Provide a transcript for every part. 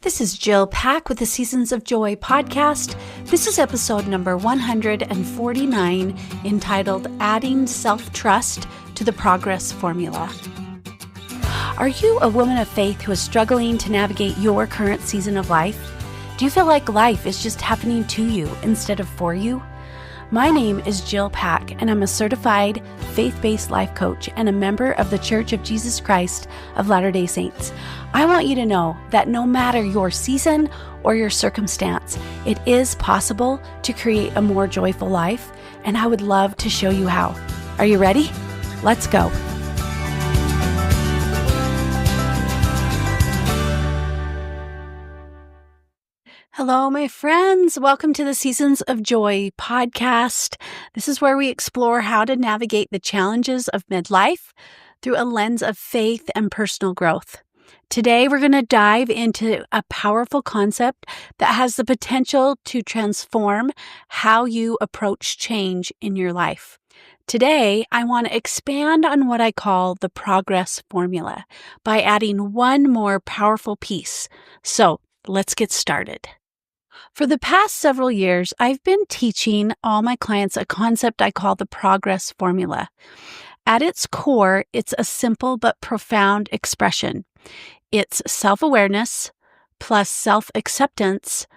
This is Jill Pack with the Seasons of Joy podcast. This is episode number 149, entitled Adding Self-Trust to the Progress Formula. Are you a woman of faith who is struggling to navigate your current season of life? Do you feel like life is just happening to you instead of for you? My name is Jill Pack, and I'm a certified faith-based life coach and a member of the Church of Jesus Christ of Latter-day Saints. I want you to know that no matter your season or your circumstance, it is possible to create a more joyful life, and I would love to show you how. Are you ready? Let's go. Hello, my friends. Welcome to the Seasons of Joy podcast. This is where we explore how to navigate the challenges of midlife through a lens of faith and personal growth. Today, we're going to dive into a powerful concept that has the potential to transform how you approach change in your life. Today, I want to expand on what I call the progress formula by adding one more powerful piece. So, let's get started. For the past several years, I've been teaching all my clients a concept I call the progress formula. At its core, it's a simple but profound expression. It's self-awareness plus self-acceptance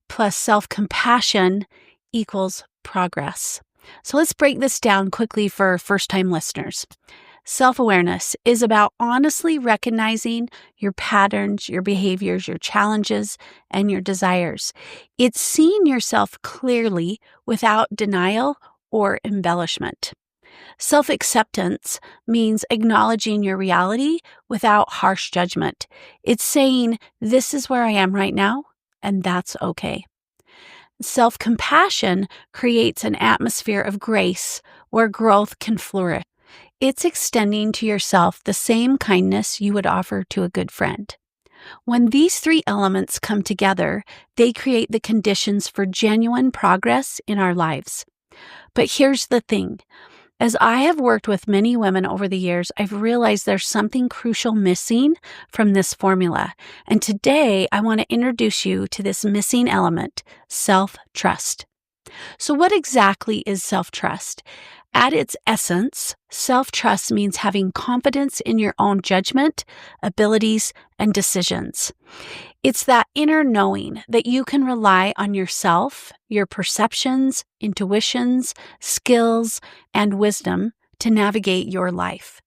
plus self-compassion equals progress. So let's break this down quickly for first-time listeners. Self-awareness is about honestly recognizing your patterns, your behaviors, your challenges, and your desires. It's seeing yourself clearly without denial or embellishment. Self-acceptance means acknowledging your reality without harsh judgment. It's saying, this is where I am right now, and that's okay. Self-compassion creates an atmosphere of grace where growth can flourish. It's extending to yourself the same kindness you would offer to a good friend. When these three elements come together, they create the conditions for genuine progress in our lives. But here's the thing. As I have worked with many women over the years, I've realized there's something crucial missing from this formula. And today, I want to introduce you to this missing element, self-trust. So what exactly is self-trust? At its essence, self-trust means having confidence in your own judgment, abilities, and decisions. It's that inner knowing that you can rely on yourself, your perceptions, intuitions, skills, and wisdom to navigate your life.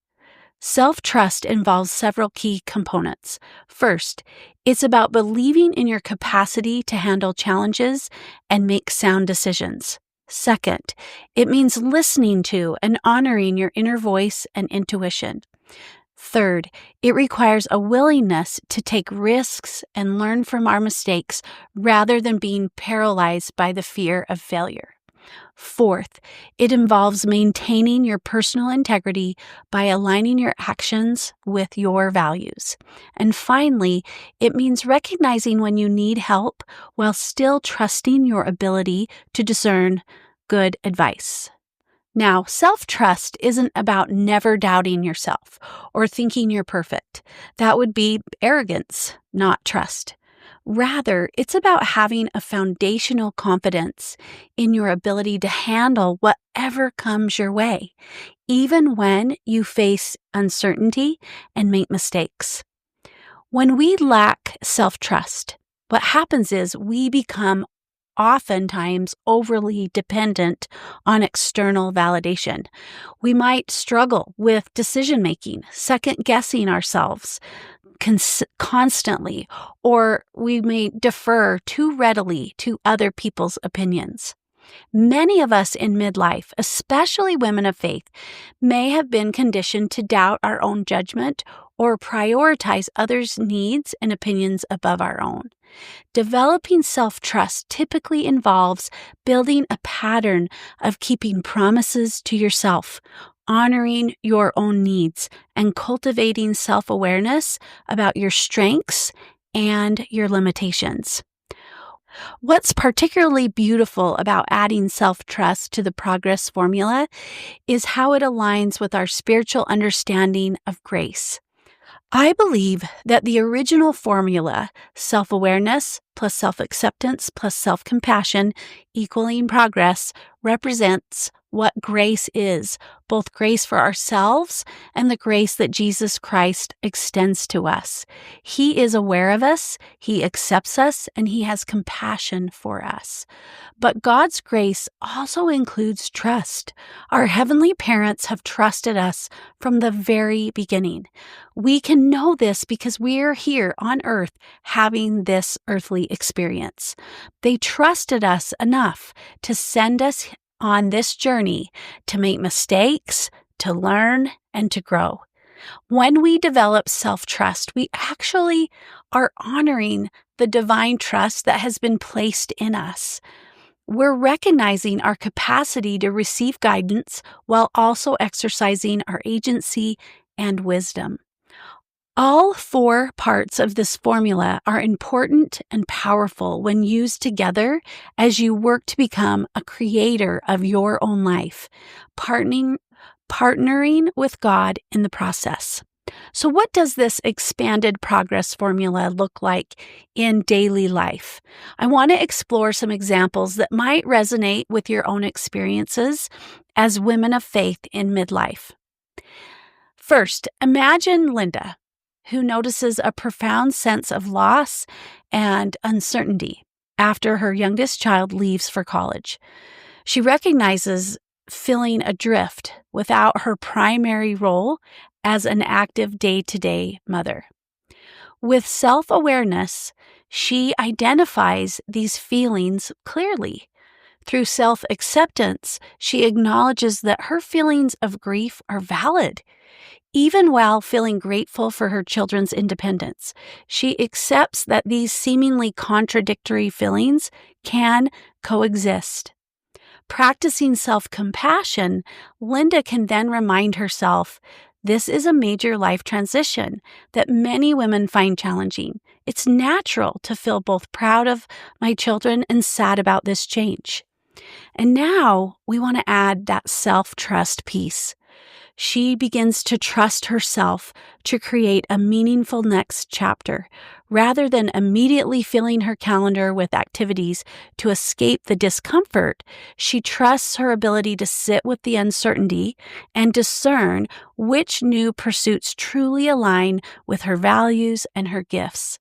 Self-trust involves several key components. First, it's about believing in your capacity to handle challenges and make sound decisions. Second, it means listening to and honoring your inner voice and intuition. Third, it requires a willingness to take risks and learn from our mistakes rather than being paralyzed by the fear of failure. Fourth, it involves maintaining your personal integrity by aligning your actions with your values. And finally, it means recognizing when you need help while still trusting your ability to discern good advice. Now, self-trust isn't about never doubting yourself or thinking you're perfect. That would be arrogance, not trust. Rather, it's about having a foundational confidence in your ability to handle whatever comes your way, even when you face uncertainty and make mistakes. When we lack self-trust, what happens is we become oftentimes overly dependent on external validation. We might struggle with decision-making, second-guessing ourselves constantly, or we may defer too readily to other people's opinions. Many of us in midlife, especially women of faith, may have been conditioned to doubt our own judgment or prioritize others' needs and opinions above our own. Developing self-trust typically involves building a pattern of keeping promises to yourself, honoring your own needs, and cultivating self-awareness about your strengths and your limitations. What's particularly beautiful about adding self-trust to the progress formula is how it aligns with our spiritual understanding of grace. I believe that the original formula, self-awareness plus self-acceptance plus self-compassion equaling progress, represents what grace is, both grace for ourselves and the grace that Jesus Christ extends to us. He is aware of us, He accepts us, and He has compassion for us. But God's grace also includes trust. Our heavenly parents have trusted us from the very beginning. We can know this because we are here on earth having this earthly experience. They trusted us enough to send us on this journey to make mistakes, to learn, and to grow. When we develop self-trust, we actually are honoring the divine trust that has been placed in us. We're recognizing our capacity to receive guidance while also exercising our agency and wisdom. All four parts of this formula are important and powerful when used together as you work to become a creator of your own life, partnering with God in the process. So what does this expanded progress formula look like in daily life? I want to explore some examples that might resonate with your own experiences as women of faith in midlife. First, imagine Linda, who notices a profound sense of loss and uncertainty after her youngest child leaves for college. She recognizes feeling adrift without her primary role as an active day-to-day mother. With self-awareness, she identifies these feelings clearly. Through self-acceptance, she acknowledges that her feelings of grief are valid. Even while feeling grateful for her children's independence, she accepts that these seemingly contradictory feelings can coexist. Practicing self-compassion, Linda can then remind herself, this is a major life transition that many women find challenging. It's natural to feel both proud of my children and sad about this change. And now we want to add that self-trust piece. She begins to trust herself to create a meaningful next chapter, rather than immediately filling her calendar with activities to escape the discomfort. She trusts her ability to sit with the uncertainty and discern which new pursuits truly align with her values and her gifts.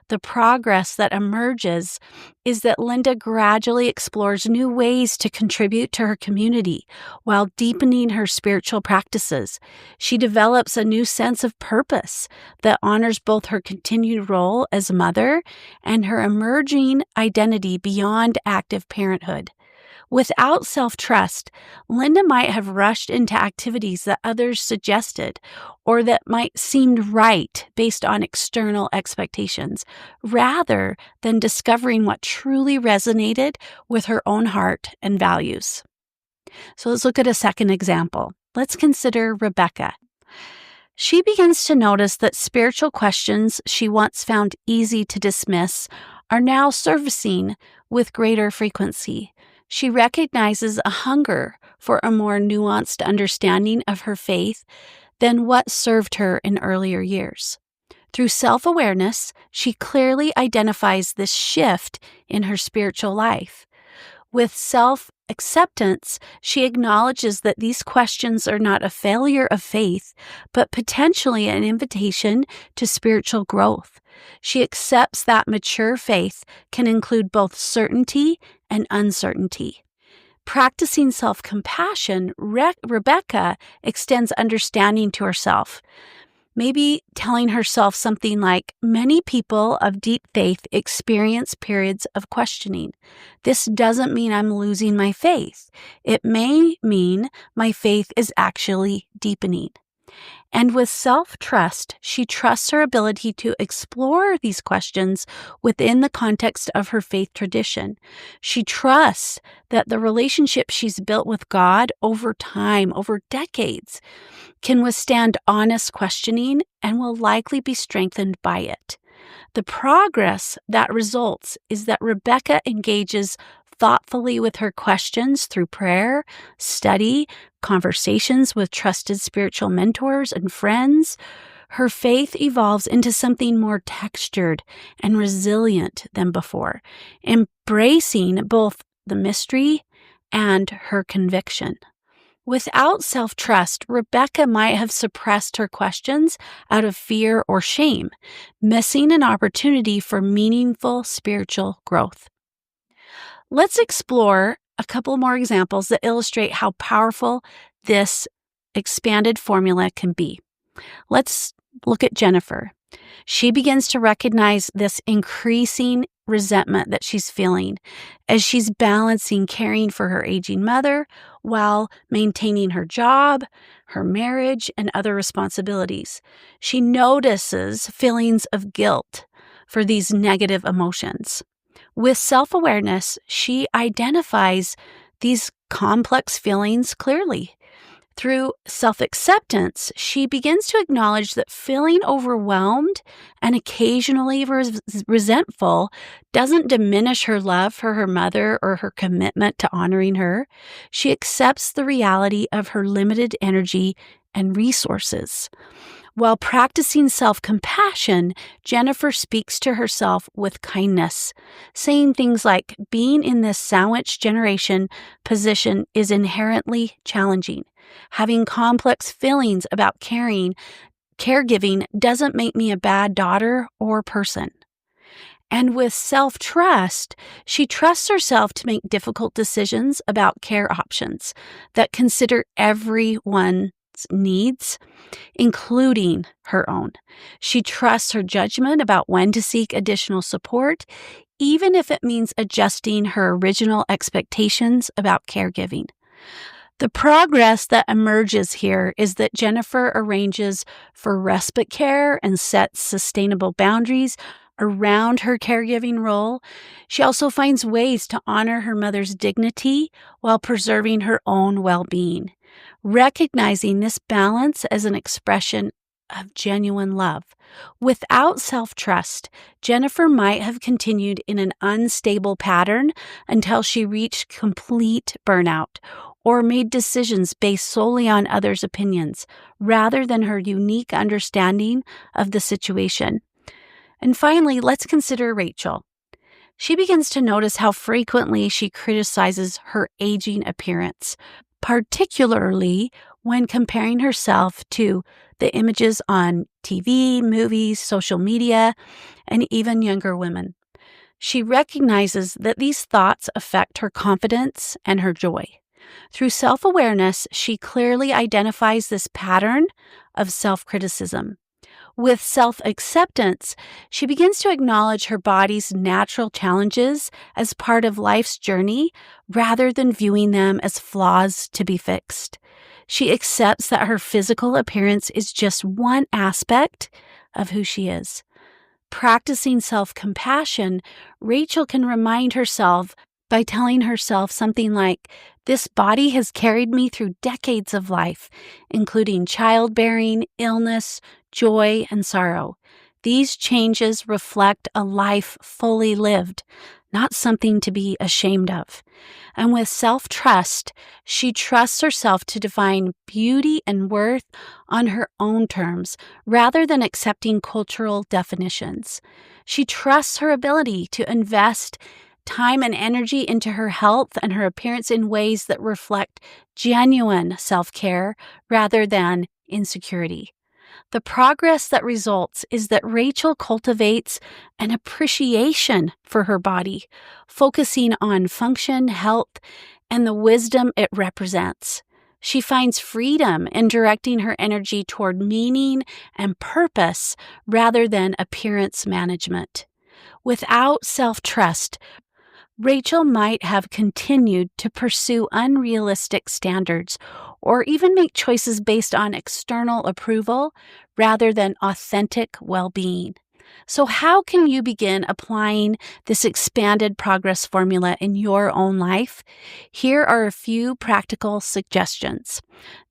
The progress that emerges is that Linda gradually explores new ways to contribute to her community while deepening her spiritual practices. She develops a new sense of purpose that honors both her continued role as a mother and her emerging identity beyond active parenthood. Without self-trust, Linda might have rushed into activities that others suggested or that might seem right based on external expectations, rather than discovering what truly resonated with her own heart and values. So let's look at a second example. Let's consider Rebecca. She begins to notice that spiritual questions she once found easy to dismiss are now surfacing with greater frequency. She recognizes a hunger for a more nuanced understanding of her faith than what served her in earlier years. Through self-awareness, she clearly identifies this shift in her spiritual life. With self-acceptance, she acknowledges that these questions are not a failure of faith, but potentially an invitation to spiritual growth. She accepts that mature faith can include both certainty and uncertainty. Practicing self-compassion, Rebecca extends understanding to herself. Maybe telling herself something like, many people of deep faith experience periods of questioning. This doesn't mean I'm losing my faith. It may mean my faith is actually deepening. And with self-trust, she trusts her ability to explore these questions within the context of her faith tradition. She trusts that the relationship she's built with God over time, over decades, can withstand honest questioning and will likely be strengthened by it. The progress that results is that Rebecca engages thoughtfully with her questions through prayer, study, conversations with trusted spiritual mentors and friends. Her faith evolves into something more textured and resilient than before, embracing both the mystery and her conviction. Without self-trust, Rebecca might have suppressed her questions out of fear or shame, missing an opportunity for meaningful spiritual growth. Let's explore a couple more examples that illustrate how powerful this expanded formula can be. Let's look at Jennifer. She begins to recognize this increasing resentment that she's feeling as she's balancing caring for her aging mother while maintaining her job, her marriage, and other responsibilities. She notices feelings of guilt for these negative emotions. With self-awareness, she identifies these complex feelings clearly. Through self-acceptance, she begins to acknowledge that feeling overwhelmed and occasionally resentful doesn't diminish her love for her mother or her commitment to honoring her. She accepts the reality of her limited energy and resources. While practicing self-compassion, Jennifer speaks to herself with kindness, saying things like, being in this sandwich generation position is inherently challenging. Having complex feelings about caregiving doesn't make me a bad daughter or person. And with self-trust, she trusts herself to make difficult decisions about care options that consider everyone's needs, including her own. She trusts her judgment about when to seek additional support, even if it means adjusting her original expectations about caregiving. The progress that emerges here is that Jennifer arranges for respite care and sets sustainable boundaries around her caregiving role. She also finds ways to honor her mother's dignity while preserving her own well-being, recognizing this balance as an expression of genuine love. Without self-trust, Jennifer might have continued in an unstable pattern until she reached complete burnout or made decisions based solely on others' opinions rather than her unique understanding of the situation. And finally, let's consider Rachel. She begins to notice how frequently she criticizes her aging appearance, particularly when comparing herself to the images on TV, movies, social media, and even younger women. She recognizes that these thoughts affect her confidence and her joy. Through self-awareness, she clearly identifies this pattern of self-criticism. With self-acceptance, she begins to acknowledge her body's natural challenges as part of life's journey rather than viewing them as flaws to be fixed. She accepts that her physical appearance is just one aspect of who she is. Practicing self-compassion, Rachel can remind herself by telling herself something like, "This body has carried me through decades of life, including childbearing, illness, joy, and sorrow. These changes reflect a life fully lived, not something to be ashamed of." And with self-trust, she trusts herself to define beauty and worth on her own terms rather than accepting cultural definitions. She trusts her ability to invest time and energy into her health and her appearance in ways that reflect genuine self-care rather than insecurity. The progress that results is that Rachel cultivates an appreciation for her body, focusing on function, health, and the wisdom it represents. She finds freedom in directing her energy toward meaning and purpose rather than appearance management. Without self-trust, Rachel might have continued to pursue unrealistic standards or even make choices based on external approval rather than authentic well-being. So how can you begin applying this expanded progress formula in your own life? Here are a few practical suggestions.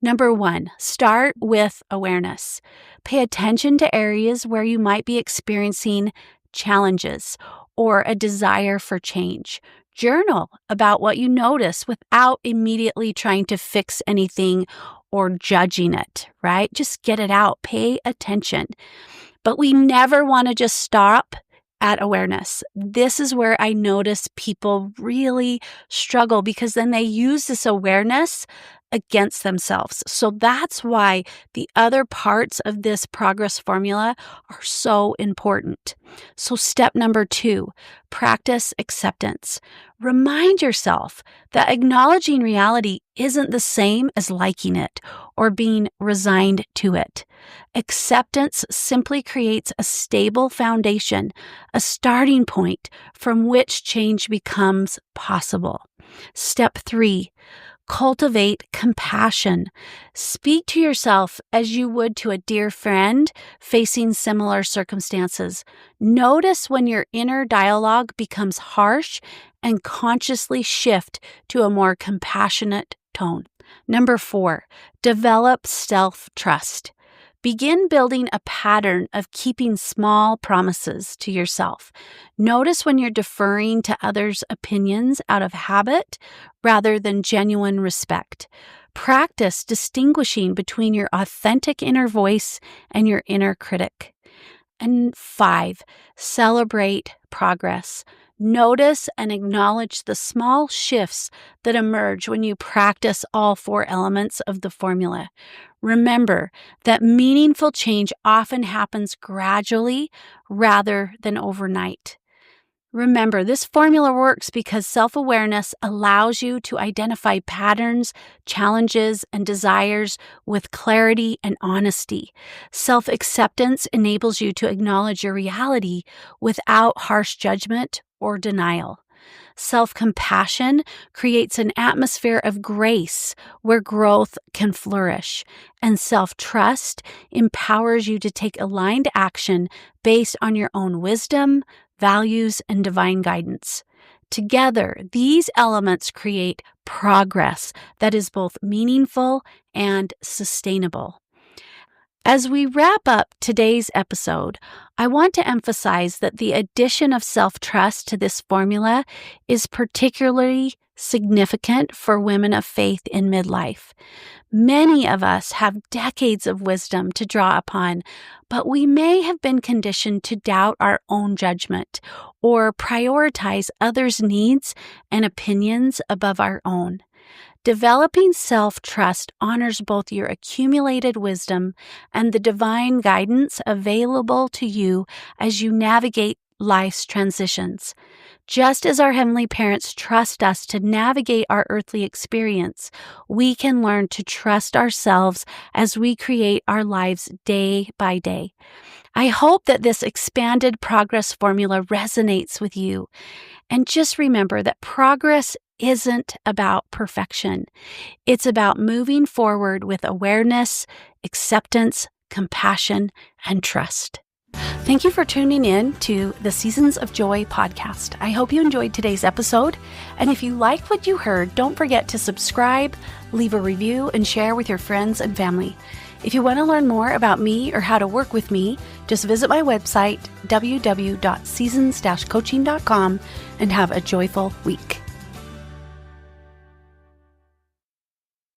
Number 1, start with awareness. Pay attention to areas where you might be experiencing challenges or a desire for change. Journal about what you notice without immediately trying to fix anything or judging it, right? Just get it out. Pay attention. But we never want to just stop at awareness. This is where I notice people really struggle because then they use this awareness against themselves. So that's why the other parts of this progress formula are so important. So step number 2, practice acceptance. Remind yourself that acknowledging reality isn't the same as liking it or being resigned to it. Acceptance simply creates a stable foundation, a starting point from which change becomes possible. Step 3, cultivate compassion. Speak to yourself as you would to a dear friend facing similar circumstances. Notice when your inner dialogue becomes harsh and consciously shift to a more compassionate tone. Number 4, develop self-trust. Begin building a pattern of keeping small promises to yourself. Notice when you're deferring to others' opinions out of habit rather than genuine respect. Practice distinguishing between your authentic inner voice and your inner critic. And 5, celebrate progress. Notice and acknowledge the small shifts that emerge when you practice all 4 elements of the formula. Remember that meaningful change often happens gradually rather than overnight. Remember, this formula works because self-awareness allows you to identify patterns, challenges, and desires with clarity and honesty. Self-acceptance enables you to acknowledge your reality without harsh judgment or denial. Self-compassion creates an atmosphere of grace where growth can flourish, and self-trust empowers you to take aligned action based on your own wisdom, values, and divine guidance. Together, these elements create progress that is both meaningful and sustainable. As we wrap up today's episode, I want to emphasize that the addition of self-trust to this formula is particularly significant for women of faith in midlife. Many of us have decades of wisdom to draw upon, but we may have been conditioned to doubt our own judgment or prioritize others' needs and opinions above our own. Developing self-trust honors both your accumulated wisdom and the divine guidance available to you as you navigate life's transitions. Just as our heavenly parents trust us to navigate our earthly experience, we can learn to trust ourselves as we create our lives day by day. I hope that this expanded progress formula resonates with you. And just remember that progress isn't about perfection. It's about moving forward with awareness, acceptance, compassion, and trust. Thank you for tuning in to the Seasons of Joy podcast. I hope you enjoyed today's episode. And if you liked what you heard, don't forget to subscribe, leave a review, and share with your friends and family. If you want to learn more about me or how to work with me, just visit my website, www.seasons-coaching.com, and have a joyful week.